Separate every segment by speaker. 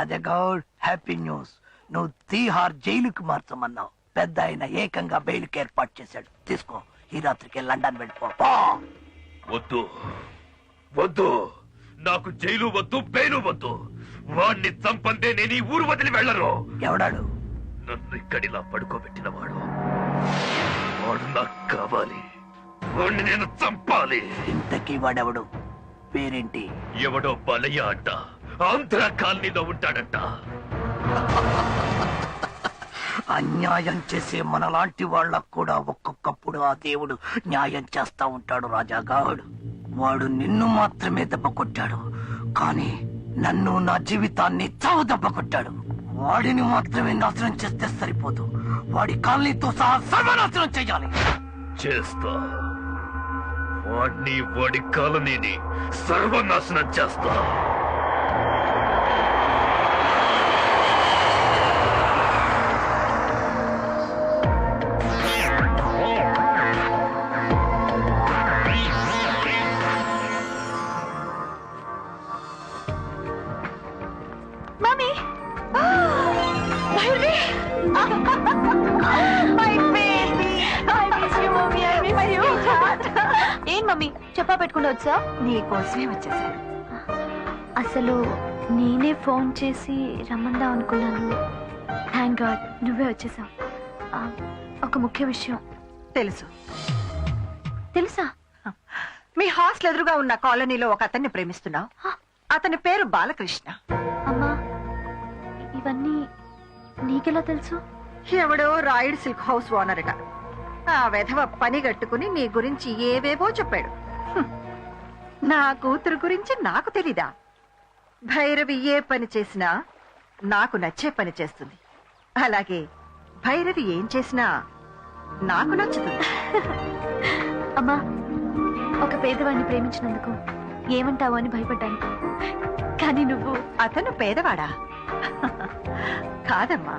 Speaker 1: Rajagoud, happy news. నువ్వు తీహార్ జైలుకి మార్చమన్నావు. పెద్ద ఆయన ఏకంగా బెయిల్కి ఏర్పాటు చేశాడు. తీసుకో, ఈ రాత్రికి లండన్ వెళ్ళిపో.
Speaker 2: వద్దు వద్దు, నాకు జైలు వద్దు, బెయిలు వద్దు. వాణ్ణి చంపందే నేను ఈ ఊరు వదిలి వెళ్ళరు.
Speaker 1: ఎవడాడు?
Speaker 2: నన్ను ఇక్కడిలా పడుకోబెట్టిన వాడు. వాడు నాకు కావాలి. వాణ్ణి నేను చంపాలి.
Speaker 1: ఇంతకీ వాడెవడు? పేరేంటి?
Speaker 2: ఎవడో బలయ్య అంట, ఆంధ్ర కాలనీలో ఉంటాడంట.
Speaker 1: అన్యాయం చేసే మనలాంటి వాళ్ళకు కూడా ఒక్కొక్కప్పుడు ఆ దేవుడు న్యాయం చేస్తా ఉంటాడు రాజాగాడు. వాడు నిన్ను మాత్రమే దెబ్బ కొట్టాడు, కానీ నన్ను, నా జీవితాన్ని చావు దెబ్బ కొట్టాడు. వాడిని మాత్రమే నాశనం చేస్తే సరిపోదు, వాడి కాలనీతో సహా సర్వనాశనం చేయాలి.
Speaker 2: చేస్తా. వాడిని, వాడి కాలనీని సర్వనాశనం చేస్తా.
Speaker 3: ఏం మమ్మీ చెప్పా పెట్టుకుంటూ వచ్చా?
Speaker 4: నీకోసమే వచ్చేసాను.
Speaker 3: అసలు నేనే ఫోన్ చేసి రమ్మందా అనుకున్నాను. థ్యాంక్ గాడ్ నువ్వే వచ్చేసావు. ఒక ముఖ్య విషయం.
Speaker 4: తెలుసు.
Speaker 3: తెలుసా?
Speaker 4: మీ హాస్టల్ ఎదురుగా ఉన్న కాలనీలో ఒక అతన్ని ప్రేమిస్తున్నావు. అతని పేరు బాలకృష్ణ.
Speaker 3: అమ్మా, ఇవన్నీ నీకెలా తెలుసు?
Speaker 4: ఎవడో రాయుడు సిల్క్ హౌస్ ఓనర్గా ఆ వెధవ పని గట్టుకుని నీ గురించి ఏవేవో చెప్పాడు. నా కూతురు గురించి నాకు తెలీదా? భైరవి ఏ పని చేసినా నాకు నచ్చే పని చేస్తుంది. అలాగే భైరవి ఏం చేసినా నాకు నచ్చుతుంది.
Speaker 3: అమ్మా, ఒక పేదవాడిని ప్రేమించినందుకు ఏమంటావో అని భయపడ్డాను, కానీ నువ్వు...
Speaker 4: అతను పేదవాడా? కాదమ్మా,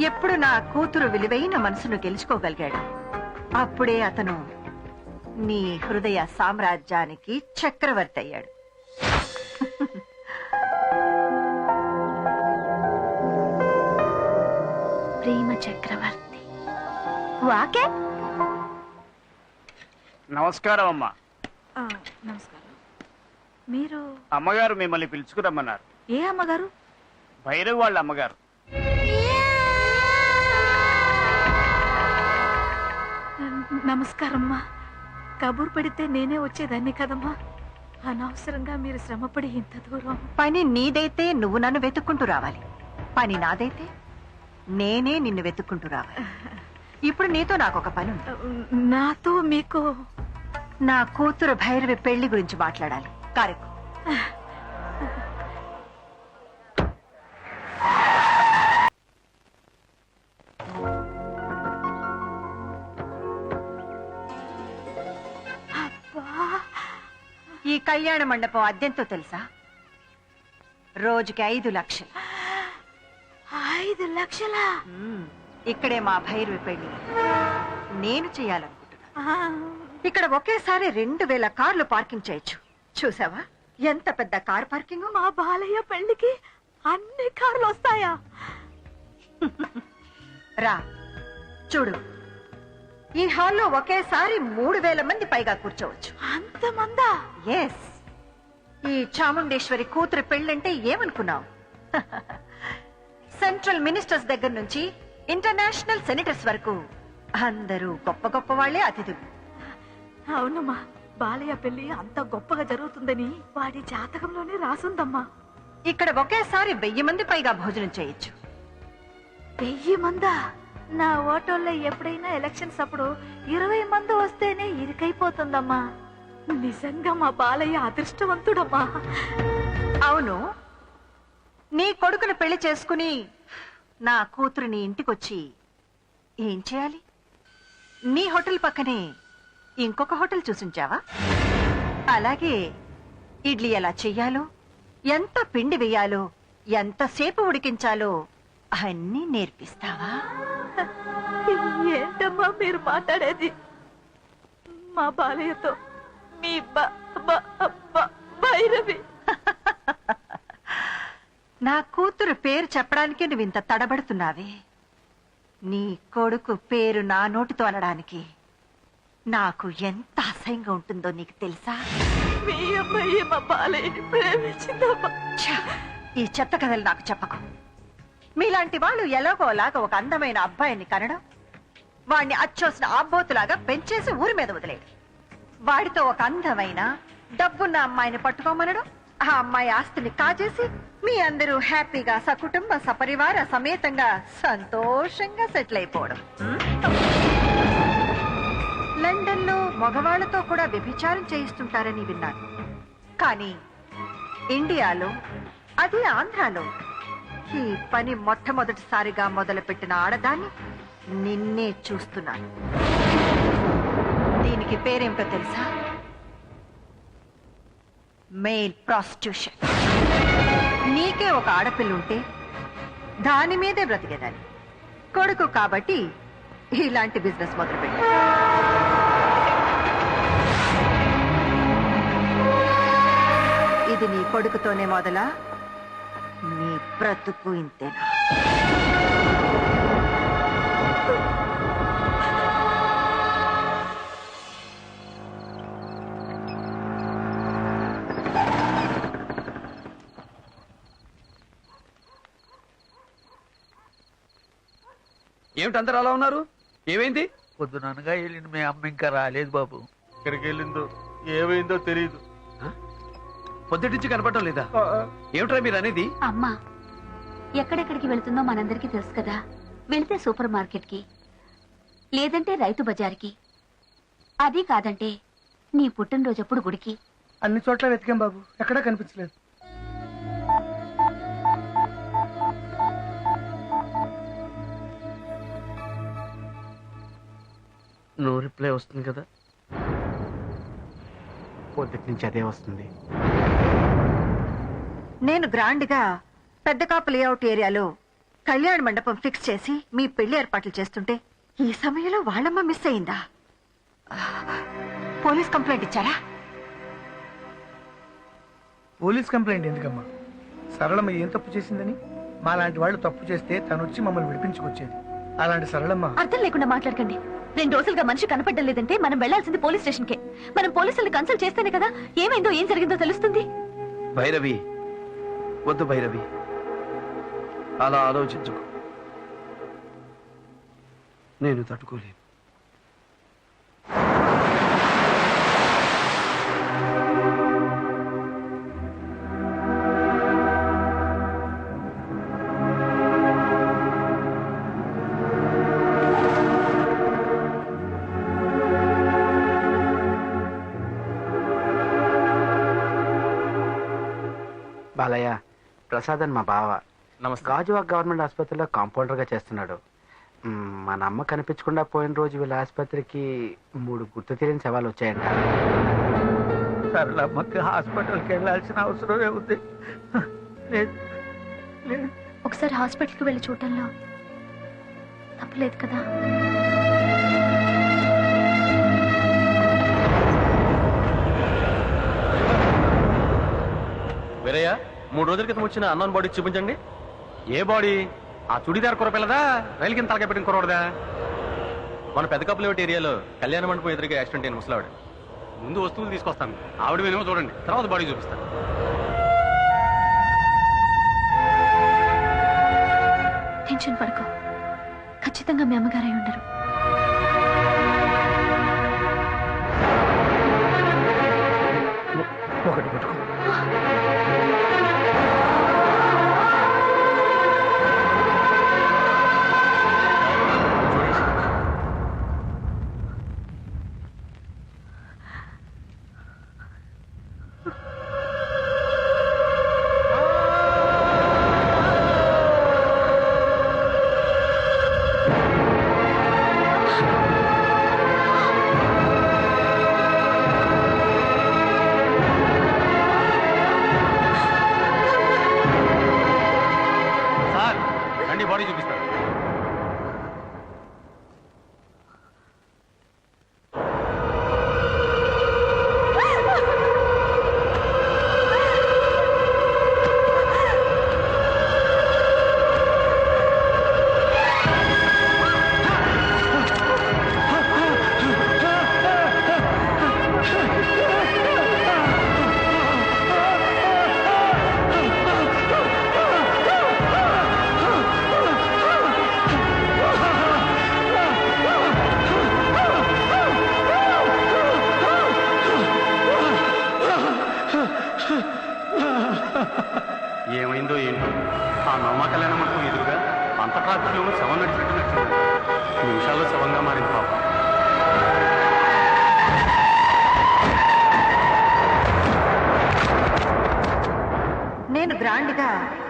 Speaker 4: ఎప్పుడు నా కూతురు విలువైన మనసును గెలుచుకోగలిగాడు అప్పుడే అతను నీ హృదయ సామ్రాజ్యానికి చక్రవర్తి అయ్యాడు.
Speaker 3: ప్రేమ చక్రవర్తి. వాకే.
Speaker 5: నమస్కారం అమ్మా.
Speaker 4: నమస్కారం. మీరు?
Speaker 5: అమ్మగారు మిమ్మల్ని పిలుచుకురమ్మన్నారు.
Speaker 4: ఏ అమ్మగారు?
Speaker 5: భైరవ్ వాళ్ళ అమ్మగారు.
Speaker 6: నమస్కారమ్మా. కబూర్ పెడితే నేనే వచ్చేదాన్ని కదమ్మా. అనవసరంగా మీరు శ్రమపడి ఇంత దూరం.
Speaker 4: పని నీదైతే నువ్వు నన్ను వెతుక్కుంటూ రావాలి, పని నాదైతే నేనే నిన్ను వెతుక్కుంటూ రావాలి. ఇప్పుడు నీతో నాకు ఒక పని ఉంది.
Speaker 6: నాతో మీకు?
Speaker 4: నా కూతురు భైరవి పెళ్లి గురించి మాట్లాడాలి. కారెక్కు. ఈ కళ్యాణ మండపం అద్దెంతో తెలుసా? రోజుకి 5 లక్షలు.
Speaker 6: 5 లక్షలా?
Speaker 4: ఇక్కడే మా భైరవి పెళ్లి నేను చేయాలనుకుంటున్నా. ఇక్కడ ఒకేసారి 2000 కార్లు పార్కింగ్ చేయొచ్చు. చూసావా ఎంత పెద్ద కార్ పార్కింగ్?
Speaker 6: మా బాలయ్య పెళ్లికి అన్ని కార్లు వస్తాయా?
Speaker 4: రా చూడు, ఈ హాల్లో ఒకేసారి 3000 మంది పైగా కూర్చోవచ్చు.
Speaker 6: అంతమందా?
Speaker 4: ఎస్. ఈ చాముండేశ్వరి కూతురు పెళ్ళంటే ఏమనుకున్నావు? సెంట్రల్ మినిస్టర్స్ దగ్గర నుంచి ఇంటర్నేషనల్ సెనేటర్స్ వరకు అందరూ గొప్ప గొప్ప వాళ్లే అతిథులు.
Speaker 6: అవునమ్మా, బాలయ్య పెళ్లి అంత గొప్పగా జరుగుతుందని వాడి జాతకంలోనే రాసుందమ్మా.
Speaker 4: ఇక్కడ ఒకేసారి 1000 మంది పైగా భోజనం చేయొచ్చు.
Speaker 6: 1000 మందా? నా ఓటోల్లో ఎప్పుడైనా ఎలక్షన్స్ అప్పుడు 20 మంది వస్తేనే ఇరుకైపోతుందమ్మా. నిజంగా మా బాలయ్య అదృష్టవంతుడమ్మా.
Speaker 4: అవును, నీ కొడుకును పెళ్లి చేసుకుని నా కూతురుని ఇంటికొచ్చి ఏం చేయాలి? నీ హోటల్ పక్కనే ఇంకొక హోటల్ చూసించావా? అలాగే ఇడ్లీ ఎలా చెయ్యాలో, ఎంత పిండి వేయాలో, ఎంతసేపు ఉడికించాలో అన్నీ నేర్పిస్తావా?
Speaker 6: ఏంటమ్మా మీరు మాట్లాడేది? మా బాలయ్యతో మీ భైరవి
Speaker 4: నా కూతురు పేరు చెప్పడానికి నువ్వు ఇంత తడబడుతున్నావే, నీ కొడుకు పేరు నా నోటితో అనడానికి నాకు ఎంత అసహ్యంగా ఉంటుందో నీకు తెలుసా?
Speaker 6: మీ అమ్మాయి మా బాలయ్యని ప్రేమించిందమ్మా.
Speaker 4: ఛ! ఈ చెత్త కథలు నాకు చెప్పకు. మీలాంటి వాళ్ళు ఎలాగోలాగా ఒక అందమైన అబ్బాయిని కనడం, వాడిని అచ్చోసిన ఆబ్బోతులాగా పెంచేసి ఊరి మీద వదిలేడు, వాడితో ఒక అందమైన డబ్బున్న అమ్మాయిని పట్టుకోమనడం, ఆ అమ్మాయి ఆస్తిని కాజేసి మీ అందరూ హ్యాపీగా సకుటుంబ సపరివార సమేతంగా సంతోషంగా సెటిల్ అయిపోవడం. లండన్ లో మగవాళ్లతో కూడా వ్యభిచారం చేయిస్తుంటారని విన్నాను, కానీ ఇండియాలో, అది ఆంధ్రాలో ఈ పని మొట్టమొదటిసారిగా మొదలుపెట్టిన ఆడదాన్ని నిన్నే చూస్తున్నాను. దీనికి పేరేమిటో తెలుసా? Mail prostitution. నీకే ఒక ఆడపిల్ల ఉంటే దాని మీదే బ్రతికేదాన్ని. కొడుకు కాబట్టి ఇలాంటి బిజినెస్ మొదలుపెట్ట. ఇది నీ కొడుకుతోనే మొదలా? నీ బ్రతుకు ఇంతేనా?
Speaker 7: ఏమిటి అందరు అలా ఉన్నారు? ఏమైంది?
Speaker 1: పొద్దుననగా వెళ్ళిన మీ అమ్మ ఇంకా రాలేదు బాబు.
Speaker 5: ఎక్కడికి వెళ్ళిందో ఏమైందో తెలియదు.
Speaker 7: పొద్దుటించి కనపడటం లేదా? ఏమిట్రా మీరు అనేది?
Speaker 3: అమ్మా, ఎక్కడెక్కడికి వెళ్తుందో మనందరికీ తెలుసు కదా. వెళ్తే సూపర్ మార్కెట్ కి, లేదంటే రైతు బజార్కి, అది కాదంటే నీ పుట్టినరోజప్పుడు గుడికి.
Speaker 8: అన్ని చోట్ల వెతికాం బాబు, ఎక్కడా కనిపించలేదు.
Speaker 7: నో రిప్లై వస్తుంది కదా, పొద్దుటి నుంచి అదే వస్తుంది.
Speaker 4: నేను గ్రాండ్ గా పెద్ద కాపు లేఅవుట్ ఏరియాలో కళ్యాణ మండపం ఫిక్స్ చేసి మీ పెళ్లి ఏర్పాట్లు చేస్తుంటే ఈ సమయంలో వాళ్ళమ్మ మిస్ అయిందా? పోలీస్ కంప్లైంట్ ఇచ్చారా?
Speaker 8: పోలీస్ కంప్లైంట్ ఎందుకమ్మా? సరళమ్మ ఏం తప్పు చేసిందని? మాలాంటి వాళ్ళు తప్పు చేస్తే తను వచ్చి మమ్మల్ని విడిపించుకొచ్చేది. అలాంటి సరళమ్మ.
Speaker 3: అర్థం లేకుండా మాట్లాడకండి. 2 రోజులుగా మనిషి కనపడడం లేదంటే మనం వెళ్లాల్సింది పోలీస్ స్టేషన్ కే. మనం పోలీసుల్ని కన్సల్ట్ చేస్తేనే కదా ఏమైందో ఏం జరిగిందో తెలుస్తుంది.
Speaker 7: భైరవి, వద్దు భైరవి, అలా ఆలోచించుకో. నేను తట్టుకోలేను.
Speaker 9: బాలయ్య, ప్రసాద్ అని మా బావ. గాజువాక్ గవర్నమెంట్ ఆసుపత్రిలో కాంపౌండర్ గా చేస్తున్నాడు. మన అమ్మ కనిపించకుండా పోయిన రోజు వీళ్ళ ఆసుపత్రికి 3 గుర్తు తెలియని సవాలు వచ్చాయంట.
Speaker 1: సరళమ్మకి హాస్పిటల్కి వెళ్ళాల్సిన అవసరమే ఉంది.
Speaker 3: ఒకసారి హాస్పిటల్కి వెళ్ళి చూడటంలో తప్పలేదు కదా.
Speaker 5: వేరయ్య, 3 రోజుల క్రితం వచ్చిన అన్నోన్ బాడీ చూపించండి. ఏ బాడీ? ఆ చుడిదార్ కూర పిల్లదా, రైలు కింద తలకాయ పెట్టిన కూరదా? మన పెద్ద కప్పులేవటి ఏరియాలో కళ్యాణ మండపం ఎదురుగా యాక్సిడెంట్ అయిన ముసలావిడ. ముందు వస్తువులు తీసుకొస్తాను, ఆవిడ మీదేమో చూడండి, తర్వాత బాడీ చూపిస్తాను.
Speaker 3: టెన్షన్ పడకు, ఖచ్చితంగా మీ అమ్మగారై ఉండరు.
Speaker 8: ఒకటి పట్టుకో.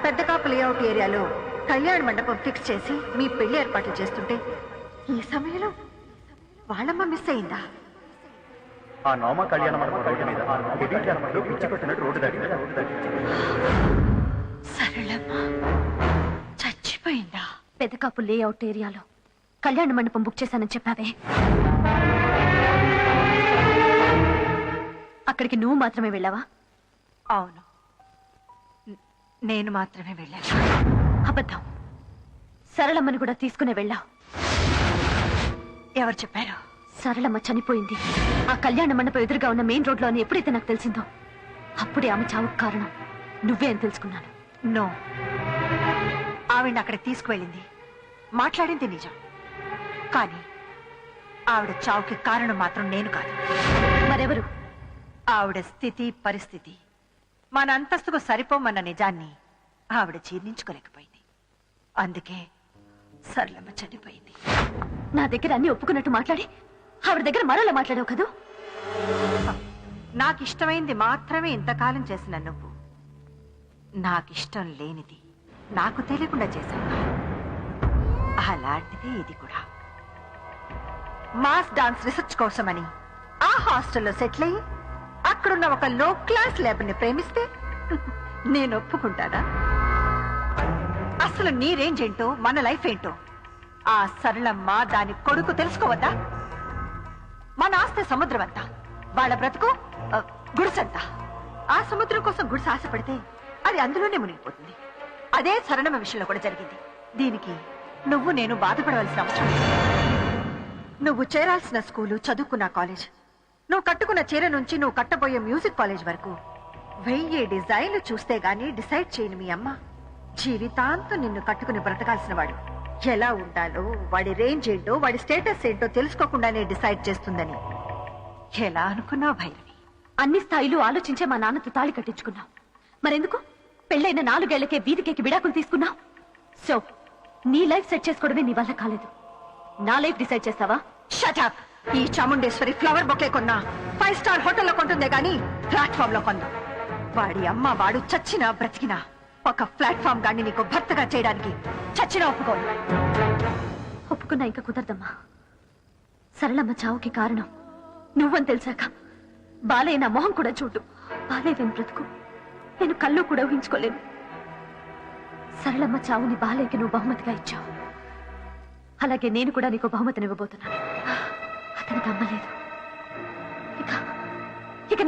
Speaker 4: పెద్దకాపు లేఅవుట్ ఏరియాలో కళ్యాణ మండపం ఫిక్స్ చేసి మీ పెళ్లి ఏర్పాట్లు చేస్తుంటే ఈ సమయంలో వాళ్ళమ్మ మిస్ అయిందా?
Speaker 5: ఆ నోమ కళ్యాణ మండపం రోడ్డు మీద హెవీ ట్రాఫిక్ లో పిచ్చి కొట్టినట్టు రోడ్డు దాటి
Speaker 4: సరళమ్మ చచ్చిపోయిందా?
Speaker 3: పెదకాపు లేఅవుట్ ఏరియాలో కళ్యాణ మండపం బుక్ చేశానని చెప్పావే, అక్కడికి నువ్వు మాత్రమే వెళ్ళావా?
Speaker 4: అవును, నేను మాత్రమే వెళ్ళాను.
Speaker 3: అబద్ధం. సరళమ్మని కూడా తీసుకునే వెళ్ళావు.
Speaker 4: ఎవరు చెప్పారు?
Speaker 3: సరళమ్మ చనిపోయింది ఆ కళ్యాణ మండపం ఎదురుగా ఉన్న మెయిన్ రోడ్ లో అని ఎప్పుడైతే నాకు తెలిసిందో అప్పుడే ఆమె చావుకు కారణం నువ్వే అని తెలుసుకున్నాను.
Speaker 4: నో, ఆవిడ అక్కడికి తీసుకువెళ్ళింది, మాట్లాడింది నిజం. కానీ ఆవిడ చావుకి కారణం మాత్రం నేను కాదు.
Speaker 3: మరెవరు?
Speaker 4: ఆవిడ స్థితి పరిస్థితి మన అంతస్తుకు సరిపోమన్న నిజాన్ని ఆవిడ జీర్ణించుకోలేకపోయింది. అందుకే సరళమ్మ చనిపోయింది.
Speaker 3: నా దగ్గర అన్ని ఒప్పుకున్నట్టు మాట్లాడి ఆవిడ దగ్గర మరోలా మాట్లాడావు కదూ?
Speaker 4: నాకు ఇష్టమైంది మాత్రమే ఇంతకాలం చేసిన నువ్వు నాకిష్టం లేనిది నాకు తెలియకుండా చేశావు. అలాంటిదే ఇది కూడా. మాస్ డాన్స్ రీసెర్చ్ కోసమని ఆ హాస్టల్లో సెటిల్ అయ్యి అక్కడున్న ఒక లో క్లాస్ లేబర్ ని ప్రేమిస్తే నేను ఒప్పుకుంటానా? అసలు నీ రేంజ్ ఏంటో మన లైఫ్ ఏంటో ఆ సరళమ్మ దాని కొడుకు తెలుసుకోవద్దా? మన ఆస్తి సముద్రం అంతా, వాళ్ళ బ్రతుకు గుడిసంతా. ఆ సముద్రం కోసం గుడిసె ఆశపడితే అది అందులోనే మునిగిపోతుంది. అదే సరళమ్మ విషయంలో కూడా జరిగింది. దీనికి నువ్వు నేను బాధపడవలసిన అవసరం లేదు. నువ్వు చేరాల్సిన స్కూలు, చదువుకున్న కాలేజ్, నువ్వు కట్టుకున్న చీర నుంచి నువ్వు కట్టబోయే మ్యూజిక్ కాలేజ్ వరకు 1000 డిజైన్లు చూస్తే గానీ డిసైడ్ చేయను మీ అమ్మ. జీవితాంతం నిన్ను కట్టుకుని బ్రతకాల్సిన వాడు ఎలా ఉండాలో, వాడి రేంజ్ ఏంటో, వాడి స్టేటస్ ఏంటో తెలుసుకోకుండానే డిసైడ్ చేస్తుందని ఎలా అనుకున్నావు భైరవి?
Speaker 3: అన్ని స్థాయిలు ఆలోచించే మా నాన్నతో తాళి కట్టించుకున్నావు. మరెందుకు పెళ్ళైన 4 ఏళ్లకే వీధికేకి విడాకులు తీసుకున్నావు? సో నీ లైఫ్ సెట్ చేసుకోవడమే నీ వల్ల కాలేదు. నా లైఫ్ డిసైడ్ చేస్తావా?
Speaker 4: Shut up. ఈ చాముండేశ్వరి ఫ్లవర్ బొకే కొన్నా 5 స్టార్ హోటల్లో కొంటుందే గానీ ప్లాట్ఫామ్ లో కొందు. వాడి అమ్మ వాడు చచ్చినా బ్రతికినా ఒక ప్లాట్ఫామ్ గాని నీకు భర్తగా చేయడానికి చచ్చినా ఒప్పుకోను.
Speaker 3: ఒప్పుకున్నా ఇంకా కుదరదమ్మా. సరళమ్మ చావుకి కారణం నువ్వని తెలిసాక బాలయ్య నా మొహం కూడా చూడు. బాలయ్య బ్రతుకు నేను కళ్ళు కూడా ఊహించుకోలేను. సరళమ్మ చావుని బాలయ్యకి నువ్వు బహుమతిగా ఇచ్చావు. అలాగే నేను కూడా నీకు బహుమతిని ఇవ్వబోతున్నాను. అతనికి అమ్మలేదు. ఇక నీకు